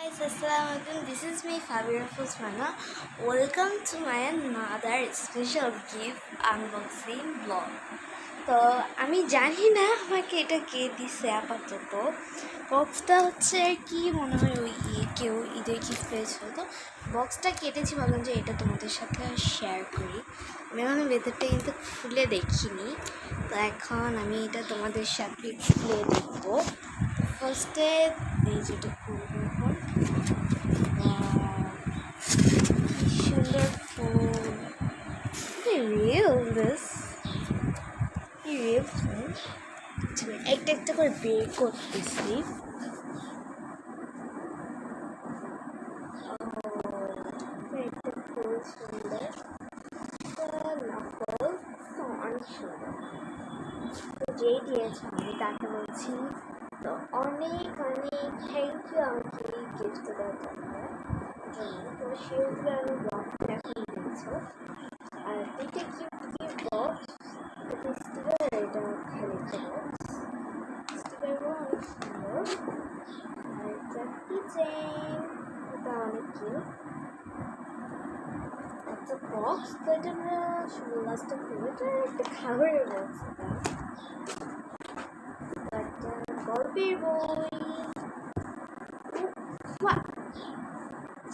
Guys, Assalamualaikum. This is me, Fabira Fusmana. Welcome to my another special gift unboxing vlog. তো আমি জানি না আমাকে এটা কে দিছে আপাতত। বক্সটা হচ্ছে কি মনে হয় ওই কেউ ঈদের গিফট পেয়েছিল। তো বক্সটা কেটেছি, ভাবলাম যে এটা তোমাদের সাথে শেয়ার করি। আমি এখন ভেতরটা কিন্তু খুলে দেখিনি, তো এখন আমি এটা তোমাদের সাথে খুলে দেখবো। ফার্স্টে এই যেটা খুলবো এখন, কি সুন্দর ফুল, রিয়েল দিস রিয়েল ফুল। একটা একটা করে বের করতেছি। একটা ফুল সুন্দর, নকল অনেক সুন্দর। তো যেই দিয়েছে আমি তাকে বলছি তো অনেক অনেক থ্যাংক ইউ আমাকে এই গিফট দেওয়ার জন্য। তো সেগুলো আমি বক্সে এখন দিয়েছো। আর দুইটা গিফট বক্স, এটা স্টিকার, এটা খালি বক্স। স্টিকারগুলো অনেক সুন্দর। আর একটা কিচেন, এটা অনেক কিউট। একটা বক্স, তো এটা আমরা শুধু লাস্টে খুলবো। এটা একটা খাবারের বক্স, এটা একটা গল্পের বই।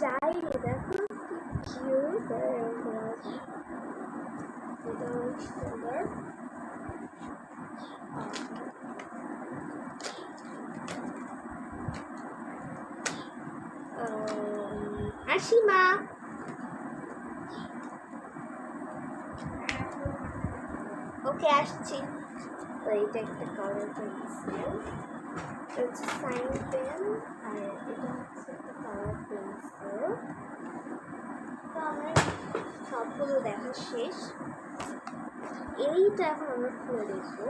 চাইলে দেখো কি কিউট, এটা অনেক সুন্দর। আসি মা। ওকে আসছি। তো এটা একটা কালার পেন্সিল, এটা হচ্ছে সাইন পেন, আর এটা হচ্ছে একটা কালার পেন্সিল। তো আমার সবগুলো দেখা শেষ। এইটা এখন আমরা খুলে দেখবো।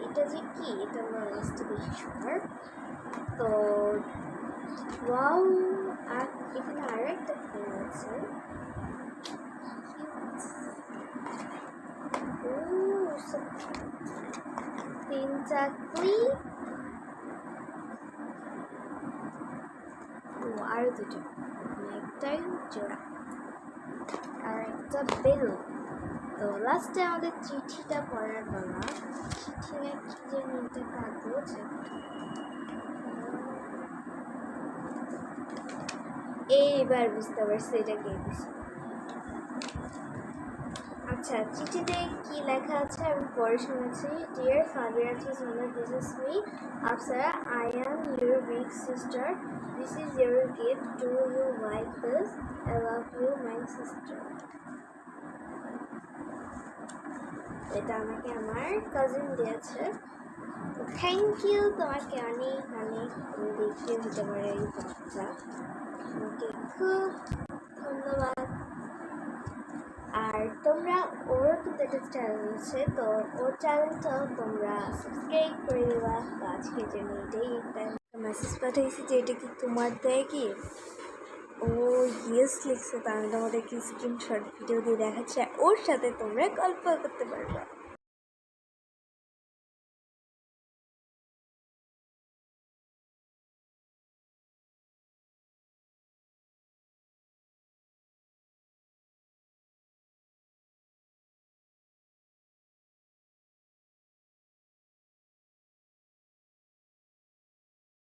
এটা যে কি, এটা আমরা লাস্টে দেখি সবার। তো ওয়াও, আর এখানে আরো একটা ফোন আছে। তিনটা ক্লিপ, আরো দুটো, একটাই জোড়া, আর একটা বেল। তো লাস্টে আমাদের চিঠিটা পড়ার বেলা, চিঠি না কি জানি, এটা কাগজ। এইবার বুঝতে পারছি এটা কে দিছে। আচ্ছা, চিঠিতে কি লেখা আছে আমি পড়ে শোনাচ্ছি। Dear Fabira Fizmana, this is me Afsara, I am your big sister, this is your gift to you like this, I love you my sister. এটা আমাকে আমার কাজিন দিয়েছে। থ্যাংক ইউ তোমাকে অনেক অনেক। তুমি দেখিয়ে দিতে পারে এই বাচ্চা, তোমাকে খুব ধন্যবাদ। আর তোমরা, ওরও কিন্তু একটা চ্যানেল আছে, তো ওর চ্যানেলটাও তোমরা সাবস্ক্রাইব করে দেবা। তো আজকের জন্য এটাই একটা মেসেজ পাঠিয়েছি যে এটা কি তোমার দেয় কি। ও ইয়েস লিখছে, তো আমি তোমাদেরকে স্ক্রিনশট ভিডিও দিয়ে দেখাচ্ছি, ওর সাথে তোমরা গল্প করতে পারবা।